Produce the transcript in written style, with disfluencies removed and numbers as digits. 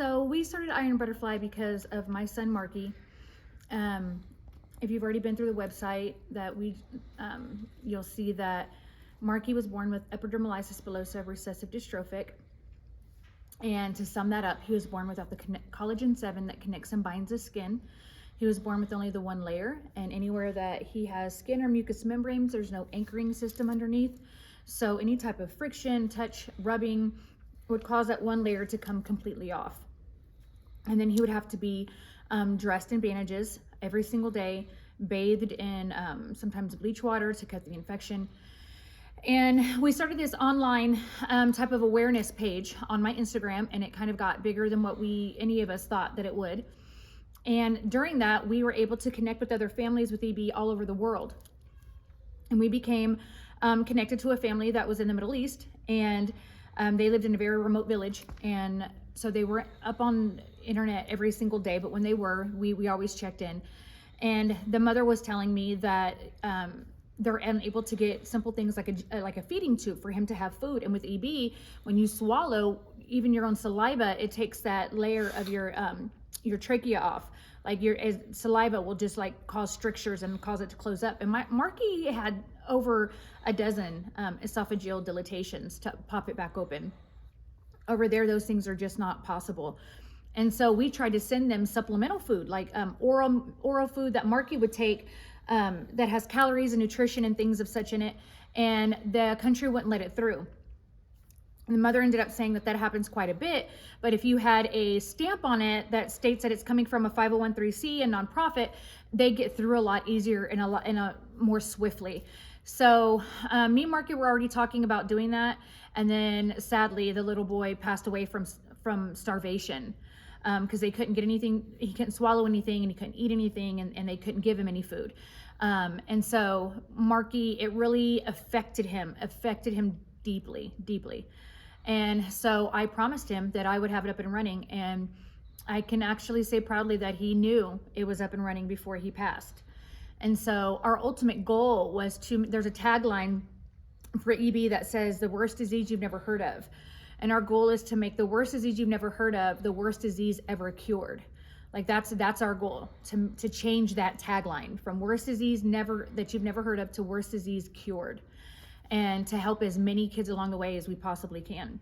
So we started Iron Butterfly because of my son Marky. If you've already been through the website, you'll see that Marky was born with epidermolysis bullosa recessive dystrophic. And to sum that up, he was born without the collagen 7 that connects and binds his skin. He was born with only the one layer, and anywhere that he has skin or mucous membranes, there's no anchoring system underneath. So any type of friction, touch, rubbing would cause that one layer to come completely off. And then he would have to be dressed in bandages every single day, bathed in sometimes bleach water to cut the infection. And we started this online type of awareness page on my Instagram, and it kind of got bigger than what any of us thought that it would. And during that, we were able to connect with other families with EB all over the world. And we became connected to a family that was in the Middle East, and they lived in a very remote village. And so they were up on internet every single day, but when they were, we always checked in. And the mother was telling me that they're unable to get simple things like a feeding tube for him to have food. And with EB, when you swallow even your own saliva, it takes that layer of your trachea off. Like your saliva will just like cause strictures and cause it to close up. And Marky had over a dozen esophageal dilatations to pop it back open. Over there, those things are just not possible. And so we tried to send them supplemental food, like oral food that Marky would take that has calories and nutrition and things of such in it. And the country wouldn't let it through. And the mother ended up saying that happens quite a bit, but if you had a stamp on it that states that it's coming from a 501(c)(3), a nonprofit, they get through a lot easier and a more swiftly. So me and Marky were already talking about doing that, and then sadly the little boy passed away from starvation because they couldn't get anything. He couldn't swallow anything, and he couldn't eat anything, and they couldn't give him any food. And so Marky, it really affected him deeply. And so I promised him that I would have it up and running, and I can actually say proudly that he knew it was up and running before he passed. And so our ultimate goal was there's a tagline for EB that says the worst disease you've never heard of. And our goal is to make the worst disease you've never heard of the worst disease ever cured. Like that's our goal, to change that tagline from worst disease that you've never heard of to worst disease cured, and to help as many kids along the way as we possibly can.